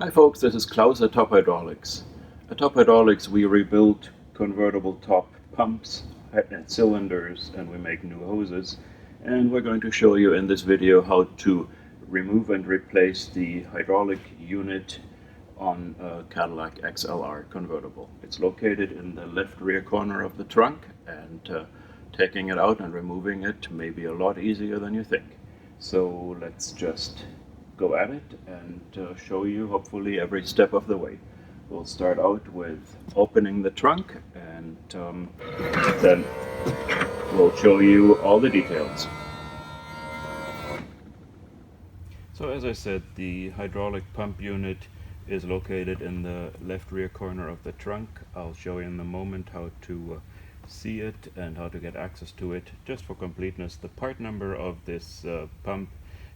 Hi folks, this is Klaus at Top Hydraulics. At Top Hydraulics we rebuild convertible top pumps and cylinders, and we make new hoses, and we're going to show you in this video how to remove and replace the hydraulic unit on a Cadillac XLR convertible. It's located in the left rear corner of the trunk, and taking it out and removing it may be a lot easier than you think. So let's just go at it and show you hopefully every step of the way. We'll start out with opening the trunk, and then we'll show you all the details. So as I said, the hydraulic pump unit is located in the left rear corner of the trunk. I'll show you in a moment how to see it and how to get access to it. Just for completeness, the part number of this pump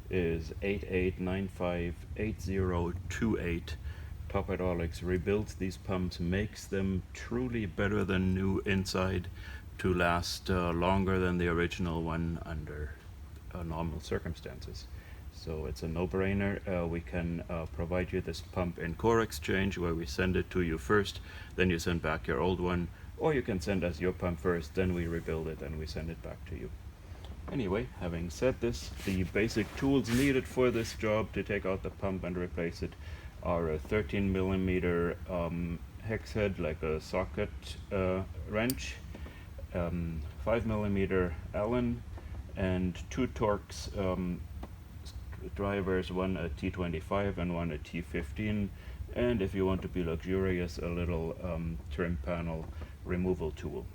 is 88958028. Top Hydraulics rebuilds these pumps, makes them truly better than new inside to last longer than the original one under normal circumstances. So it's a no-brainer. We can provide you this pump in core exchange, where we send it to you first, then you send back your old one, or you can send us your pump first, then we rebuild it and we send it back to you. Anyway, having said this, the basic tools needed for this job to take out the pump and replace it are a 13mm hex head, like a socket wrench, 5mm Allen, and two Torx drivers, one a T25 and one a T15, and if you want to be luxurious, a little trim panel removal tool.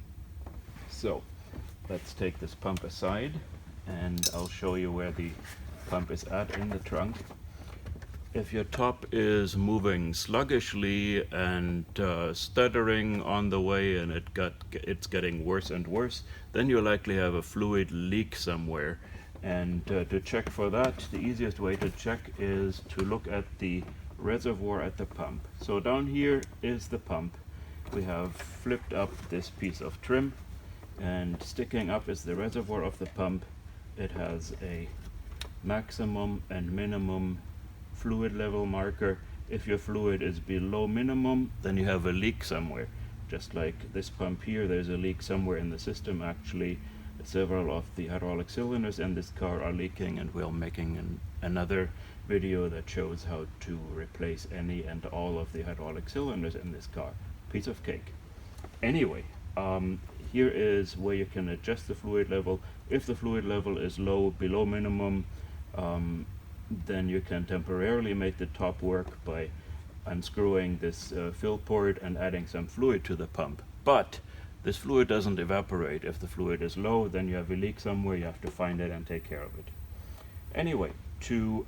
So let's take this pump aside and I'll show you where the pump is at in the trunk. If your top is moving sluggishly and stuttering on the way, and it's getting worse and worse, then you likely have a fluid leak somewhere. And to check for that, the easiest way to check is to look at the reservoir at the pump. So down here is the pump. We have flipped up this piece of trim, and sticking up is the reservoir of the pump. It has a maximum and minimum fluid level marker. If your fluid is below minimum, then you have a leak somewhere. Just like this pump here, there's a leak somewhere in the system. Actually, several of the hydraulic cylinders in this car are leaking, and we're making another video that shows how to replace any and all of the hydraulic cylinders in this car. Piece of cake. Anyway, here is where you can adjust the fluid level. If the fluid level is low, below minimum, then you can temporarily make the top work by unscrewing this fill port and adding some fluid to the pump. But this fluid doesn't evaporate. If the fluid is low, then you have a leak somewhere, you have to find it and take care of it. Anyway, to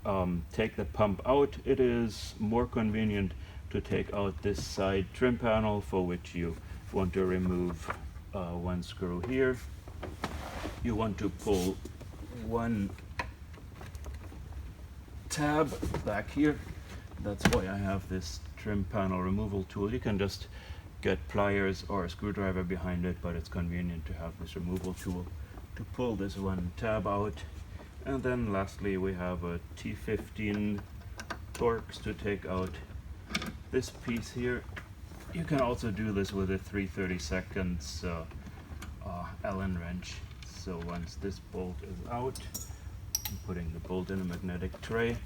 take the pump out, it is more convenient to take out this side trim panel, for which you want to remove one screw here. You want to pull one tab back here. That's why I have this trim panel removal tool. You can just get pliers or a screwdriver behind it, but it's convenient to have this removal tool to pull this one tab out. And then lastly, we have a T15 Torx to take out this piece here. You can also do this with a 3/32 Allen wrench. So once this bolt is out, I'm putting the bolt in a magnetic tray,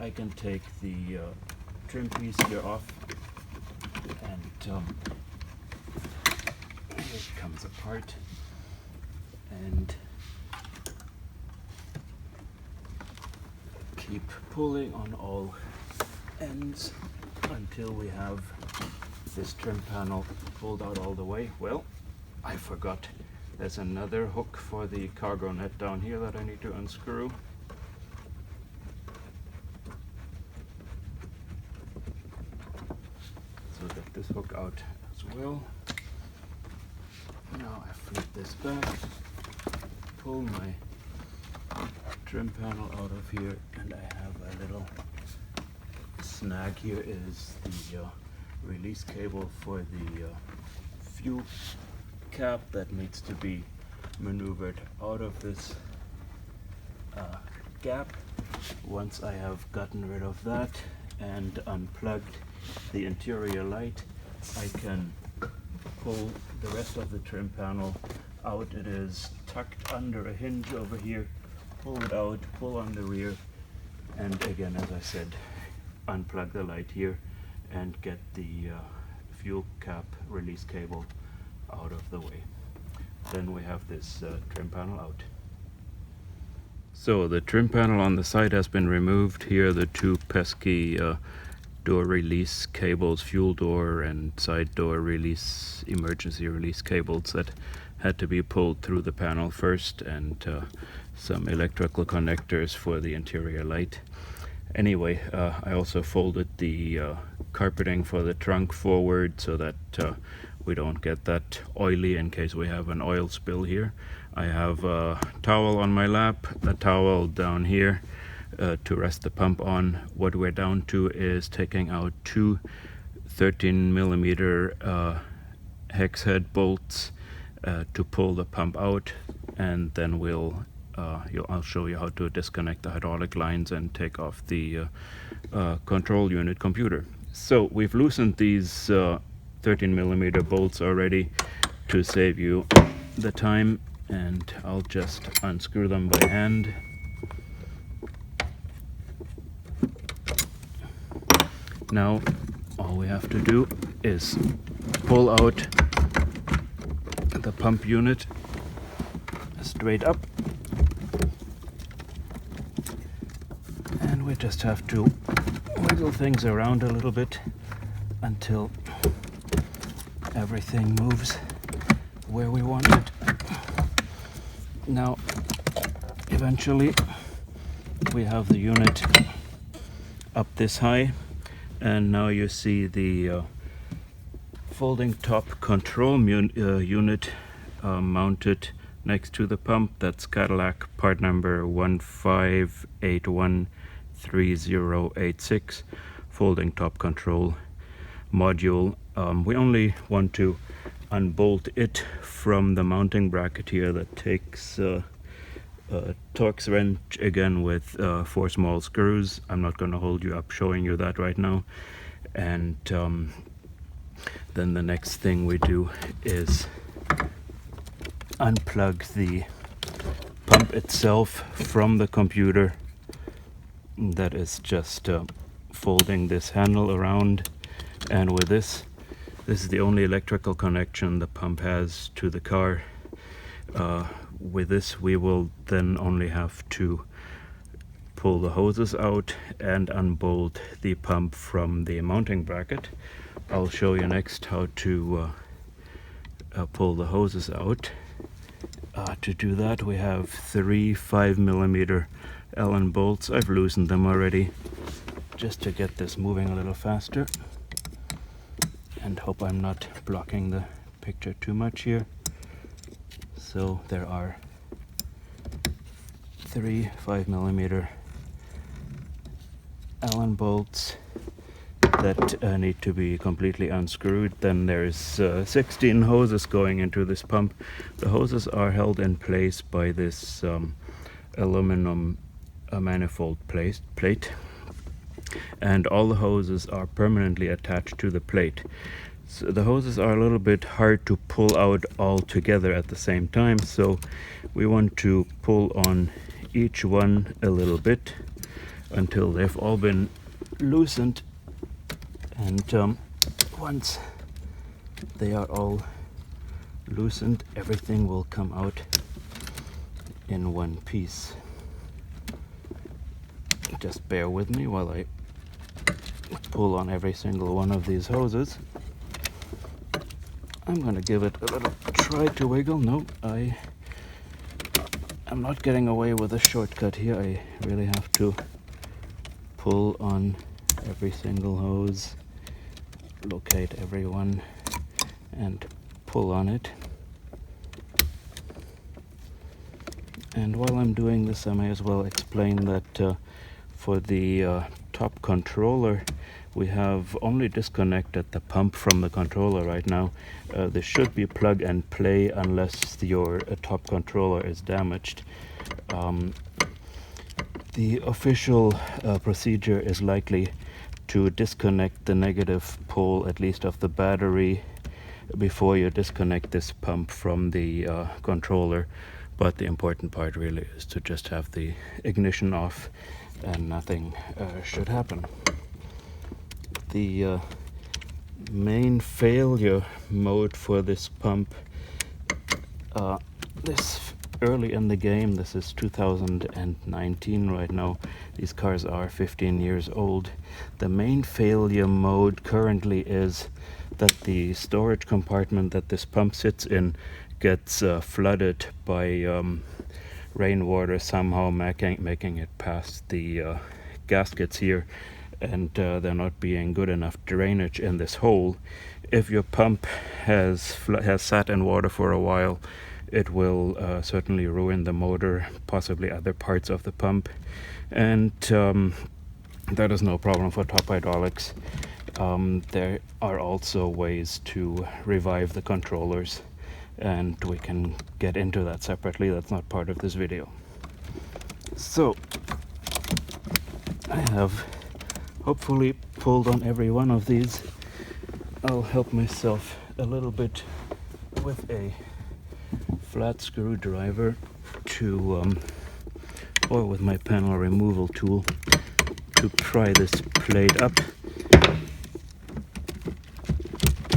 I can take the trim piece here off, and it comes apart, and keep pulling on all ends until we have this trim panel pulled out all the way. Well, I forgot. There's another hook for the cargo net down here that I need to unscrew. So get this hook out as well. Now I flip this back, pull my trim panel out of here, and I have a little snag here. Is the release cable for the fuel cap that needs to be maneuvered out of this gap. Once I have gotten rid of that, and unplugged the interior light, I can pull the rest of the trim panel out. It is tucked under a hinge over here. Pull it out, pull on the rear, and again, as I said, unplug the light here and get the fuel cap release cable out of the way. Then we have this trim panel out. So the trim panel on the side has been removed. Here are the two pesky door release cables, fuel door and side door release, emergency release cables that had to be pulled through the panel first, and some electrical connectors for the interior light. Anyway, I also folded the carpeting for the trunk forward so that we don't get that oily in case we have an oil spill here. I have a towel on my lap, a towel down here to rest the pump on. What we're down to is taking out two 13mm hex head bolts to pull the pump out, and then I'll show you how to disconnect the hydraulic lines and take off the control unit computer. So we've loosened these 13mm bolts already to save you the time, and I'll just unscrew them by hand. Now all we have to do is pull out the pump unit straight up, and we just have to wiggle things around a little bit until everything moves where we want it. Now eventually we have the unit up this high, and now you see the folding top control unit mounted next to the pump. That's Cadillac part number 15813086, folding top control module. We only want to unbolt it from the mounting bracket here that takes a Torx wrench, again with 4 small screws. I'm not going to hold you up showing you that right now. And then the next thing we do is unplug the pump itself from the computer. That is just folding this handle around, and with this is the only electrical connection the pump has to the car. With this we will then only have to pull the hoses out and unbolt the pump from the mounting bracket. I'll show you next how to pull the hoses out. To do that, we have 3 5mm Allen bolts. I've loosened them already just to get this moving a little faster, and hope I'm not blocking the picture too much here. So there are 3 5mm Allen bolts that need to be completely unscrewed. Then there's 16 hoses going into this pump. The hoses are held in place by this aluminum manifold plate, and all the hoses are permanently attached to the plate. So the hoses are a little bit hard to pull out all together at the same time, so we want to pull on each one a little bit until they've all been loosened, and once they are all loosened, everything will come out in one piece. Just bear with me while I pull on every single one of these hoses. I'm gonna give it a little try to wiggle. No, I'm not getting away with a shortcut here. I really have to pull on every single hose, locate every one, and pull on it. And while I'm doing this, I may as well explain that for the top controller, we have only disconnected the pump from the controller right now. This should be plug and play unless your top controller is damaged. The official procedure is likely to disconnect the negative pole, at least of the battery, before you disconnect this pump from the controller. But the important part really is to just have the ignition off and nothing should happen. The main failure mode for this pump, this early in the game, this is 2019 right now, these cars are 15 years old. The main failure mode currently is that the storage compartment that this pump sits in gets flooded by rainwater somehow, making it past the gaskets here, and there not being good enough drainage in this hole. If your pump has sat in water for a while, it will certainly ruin the motor, possibly other parts of the pump, and that is no problem for top hydraulics. There are also ways to revive the controllers, and we can get into that separately. That's not part of this video. So I have hopefully pulled on every one of these. I'll help myself a little bit with a flat screwdriver or with my panel removal tool to pry this plate up.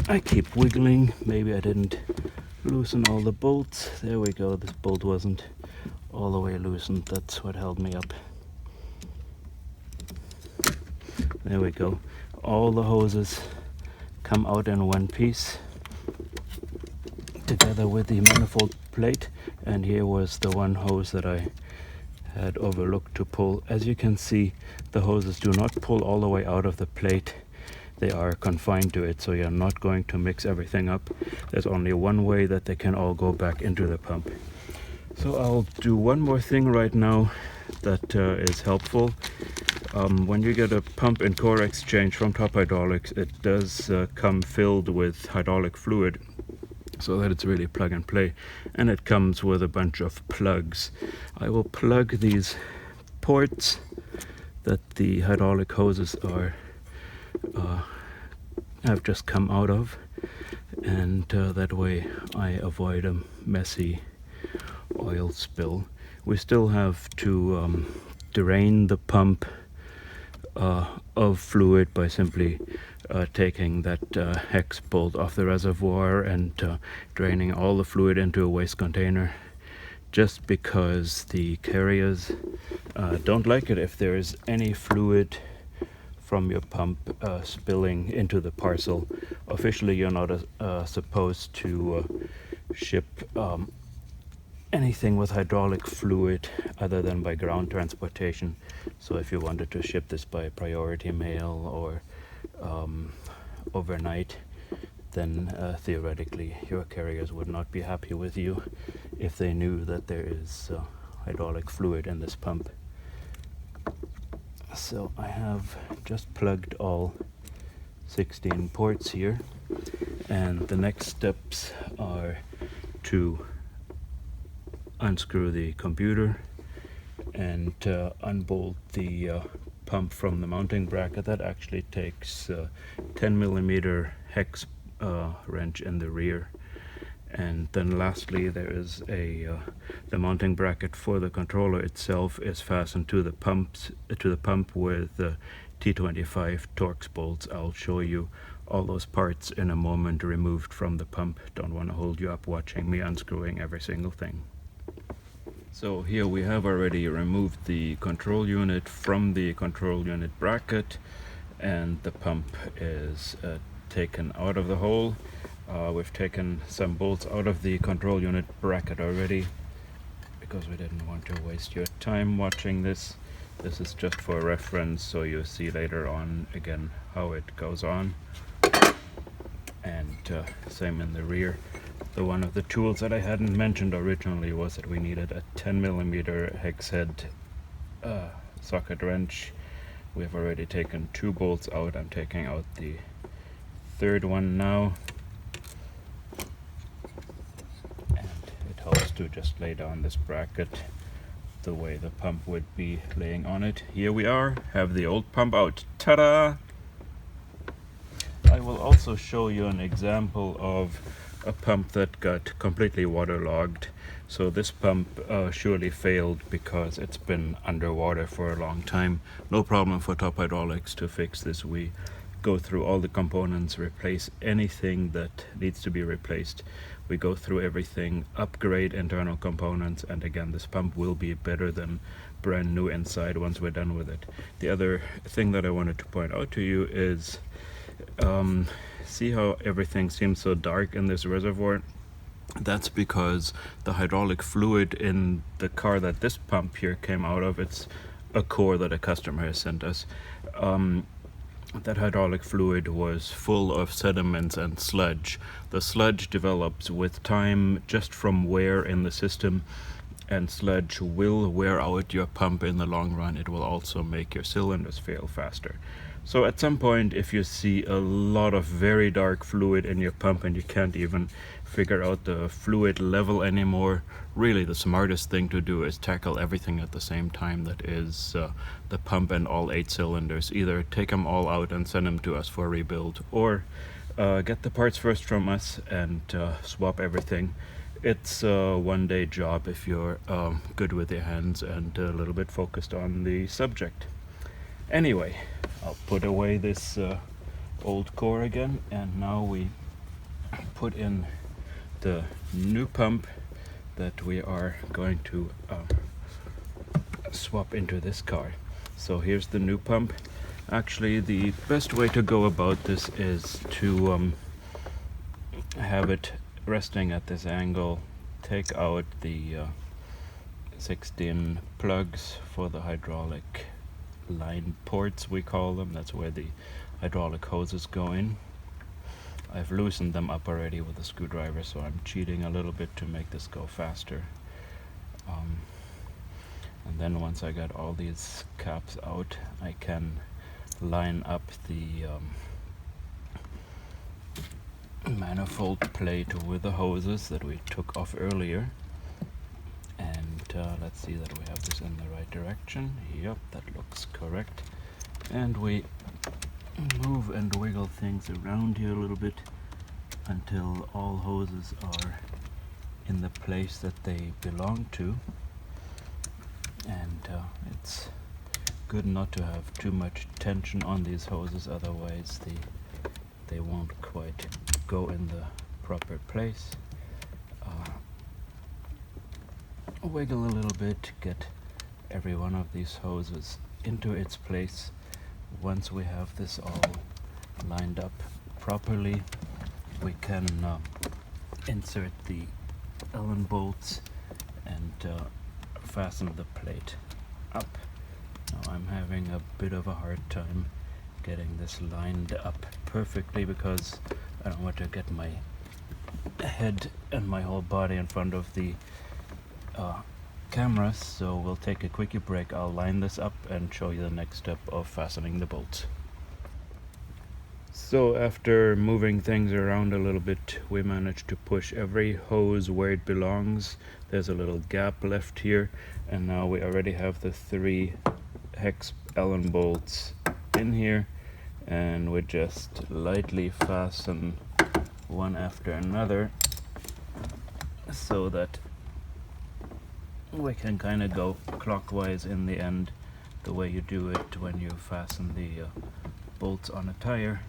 I keep wiggling. Maybe I didn't loosen all the bolts. There we go. This bolt wasn't all the way loosened. That's what held me up. There we go. All the hoses come out in one piece together with the manifold plate, and here was the one hose that I had overlooked to pull. As you can see, the hoses do not pull all the way out of the plate. They are confined to it, so you're not going to mix everything up. There's only one way that they can all go back into the pump. So I'll do one more thing right now that is helpful. When you get a pump and core exchange from Top Hydraulics, it does come filled with hydraulic fluid, so that it's really plug and play, and it comes with a bunch of plugs. I will plug these ports that the hydraulic hoses have just come out of, and that way I avoid a messy oil spill. We still have to drain the pump of fluid by simply taking that hex bolt off the reservoir and draining all the fluid into a waste container, just because the carriers don't like it if there is any fluid from your pump spilling into the parcel. Officially, you're not supposed to ship anything with hydraulic fluid other than by ground transportation. So if you wanted to ship this by priority mail or overnight, then theoretically your carriers would not be happy with you if they knew that there is hydraulic fluid in this pump. So I have just plugged all 16 ports here, and the next steps are to unscrew the computer and unbolt the pump from the mounting bracket. That actually takes 10mm hex wrench in the rear. And then lastly, there is the mounting bracket for the controller itself is fastened to the pump with T25 Torx bolts. I'll show you all those parts in a moment removed from the pump. Don't want to hold you up watching me unscrewing every single thing. So here we have already removed the control unit from the control unit bracket, and the pump is taken out of the hole. We've taken some bolts out of the control unit bracket already because we didn't want to waste your time watching this. This is just for reference, so you'll see later on again how it goes on. And same in the rear. One of the tools that I hadn't mentioned originally was that we needed a 10mm hex head socket wrench. We've already taken 2 bolts out. I'm taking out the third one now. And it helps to just lay down this bracket the way the pump would be laying on it. Here we are, have the old pump out. Ta-da! will also show you an example of a pump that got completely waterlogged. So this pump surely failed because it's been underwater for a long time. No problem for Top Hydraulics to fix this. We go through all the components, replace anything that needs to be replaced. We go through everything, upgrade internal components, and again, this pump will be better than brand new inside once we're done with it. The other thing that I wanted to point out to you is see how everything seems so dark in this reservoir? That's because the hydraulic fluid in the car that this pump here came out of, it's a core that a customer has sent us. That hydraulic fluid was full of sediments and sludge. The sludge develops with time just from wear in the system, and sludge will wear out your pump in the long run. It will also make your cylinders fail faster. So at some point, if you see a lot of very dark fluid in your pump and you can't even figure out the fluid level anymore, really the smartest thing to do is tackle everything at the same time. That is the pump and all 8 cylinders. Either take them all out and send them to us for rebuild, or get the parts first from us and swap everything. It's a one-day job if you're good with your hands and a little bit focused on the subject. Anyway, I'll put away this old core again, and now we put in the new pump that we are going to swap into this car. So here's the new pump. Actually, the best way to go about this is to have it resting at this angle. Take out the 16 plugs for the hydraulic line ports, we call them. That's where the hydraulic hoses go in. I've loosened them up already with a screwdriver, so I'm cheating a little bit to make this go faster. And then once I got all these caps out, I can line up the manifold plate with the hoses that we took off earlier. And let's see that we have this in the right direction. Yep, that looks correct. And we move and wiggle things around here a little bit until all hoses are in the place that they belong to. And it's good not to have too much tension on these hoses, otherwise they won't quite go in the proper place. Wiggle a little bit, get every one of these hoses into its place. Once we have this all lined up properly, we can insert the Allen bolts and fasten the plate up. Now I'm having a bit of a hard time getting this lined up perfectly because I don't want to get my head and my whole body in front of the camera, so we'll take a quickie break. I'll line this up and show you the next step of fastening the bolts. So after moving things around a little bit, we managed to push every hose where it belongs. There's a little gap left here, and now we already have the 3 hex Allen bolts in here, and we just lightly fasten one after another so that we can kind of go clockwise in the end, the way you do it when you fasten the bolts on a tire,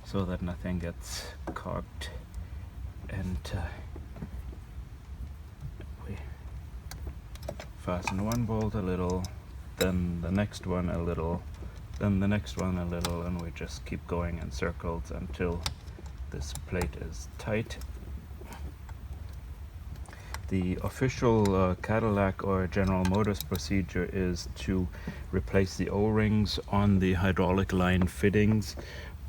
so that nothing gets cocked. And we fasten one bolt a little, then the next one a little, then the next one a little, and we just keep going in circles until this plate is tight. The official Cadillac or General Motors procedure is to replace the O-rings on the hydraulic line fittings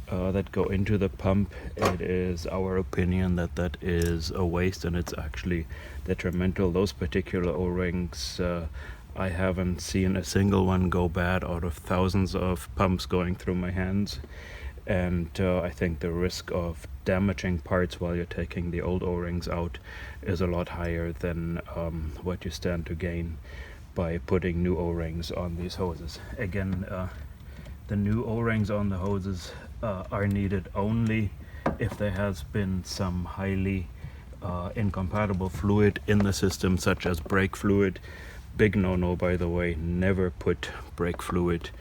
that go into the pump. It is our opinion that that is a waste, and it's actually detrimental. Those particular O-rings, I haven't seen a single one go bad out of thousands of pumps going through my hands. And I think the risk of damaging parts while you're taking the old O-rings out is a lot higher than what you stand to gain by putting new O-rings on these hoses. Again, The new O-rings on the hoses are needed only if there has been some highly incompatible fluid in the system, such as brake fluid. Big no-no, by the way, never put brake fluid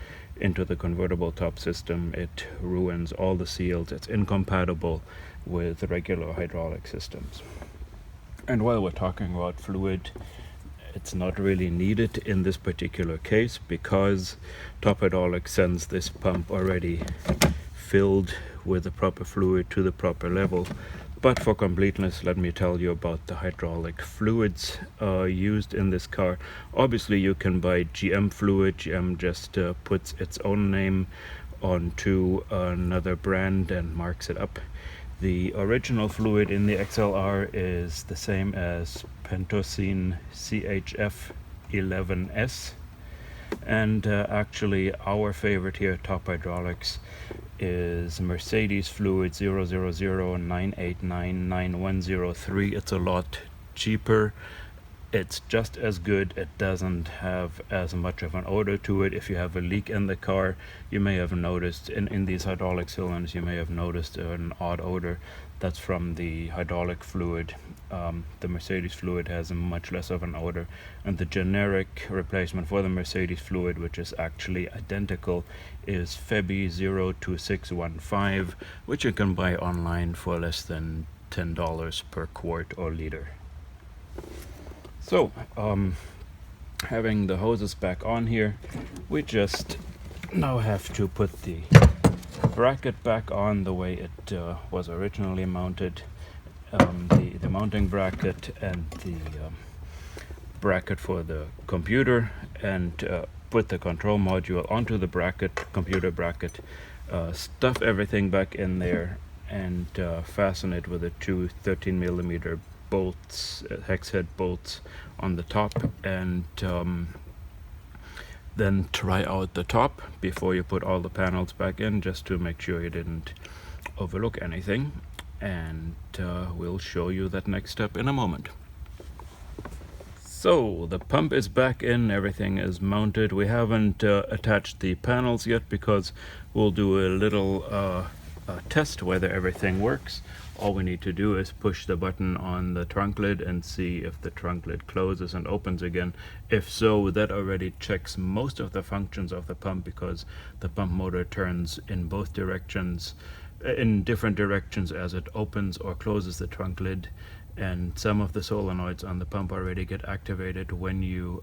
into the convertible top system. It ruins all the seals. It's incompatible with regular hydraulic systems. And while we're talking about fluid, it's not really needed in this particular case because Top Hydraulics sends this pump already filled with the proper fluid to the proper level. But for completeness, let me tell you about the hydraulic fluids used in this car. Obviously, you can buy GM fluid. GM just puts its own name onto another brand and marks it up. The original fluid in the XLR is the same as Pentosine CHF 11S. And actually, our favorite here at Top Hydraulics is Mercedes Fluid 00098999103. It's a lot cheaper. It's just as good. It doesn't have as much of an odor to it. If you have a leak in the car, you may have noticed in these hydraulic cylinders, you may have noticed an odd odor. That's from the hydraulic fluid. The Mercedes fluid has much less of an odor, and the generic replacement for the Mercedes fluid, which is actually identical, is Febi 02615, which you can buy online for less than $10 per quart or liter. So, having the hoses back on here, we just now have to put the bracket back on the way it was originally mounted. The mounting bracket and the bracket for the computer, and put the control module onto the computer bracket, stuff everything back in there, and fasten it with the two 13mm bolts, hex head bolts on the top, and then try out the top before you put all the panels back in, just to make sure you didn't overlook anything. And we'll show you that next step in a moment. So the pump is back in, everything is mounted. We haven't attached the panels yet because we'll do a little test whether everything works. All we need to do is push the button on the trunk lid and see if the trunk lid closes and opens again. If so, that already checks most of the functions of the pump, because the pump motor turns in both directions, in different directions, as it opens or closes the trunk lid, and some of the solenoids on the pump already get activated when you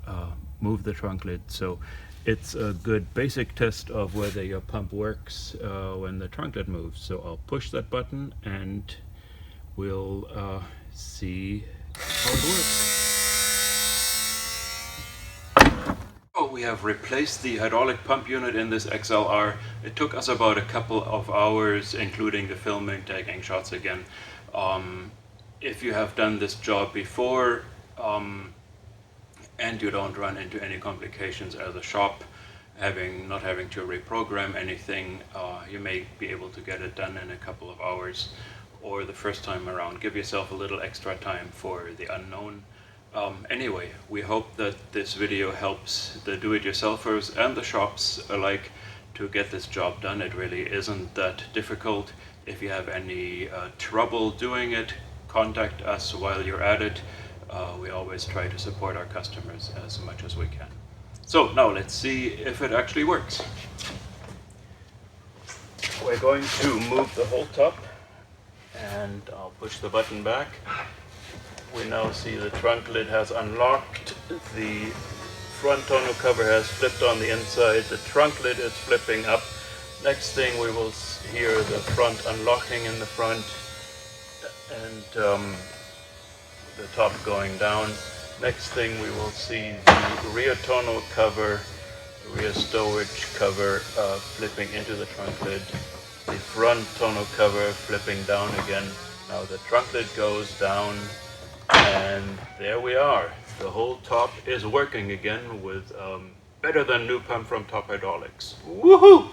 move the trunk lid. So it's a good basic test of whether your pump works when the trunk lid moves. So I'll push that button and we'll see how it works. We have replaced the hydraulic pump unit in this XLR. It took us about a couple of hours, including the filming, taking shots again. If you have done this job before and you don't run into any complications as a shop, not having to reprogram anything, you may be able to get it done in a couple of hours, or the first time around. Give yourself a little extra time for the unknown. Anyway, we hope that this video helps the do-it-yourselfers and the shops alike to get this job done. It really isn't that difficult. If you have any trouble doing it, contact us while you're at it. We always try to support our customers as much as we can. So now let's see if it actually works. We're going to move the whole top, and I'll push the button back. We now see the trunk lid has unlocked, the front tonneau cover has flipped on the inside, the trunk lid is flipping up. Next thing, we will hear the front unlocking in the front, and the top going down. Next thing, we will see the rear tonneau cover, rear stowage cover flipping into the trunk lid, the front tonneau cover flipping down again. Now the trunk lid goes down, and there we are. The whole top is working again with better than new pump from Top Hydraulics. Woohoo!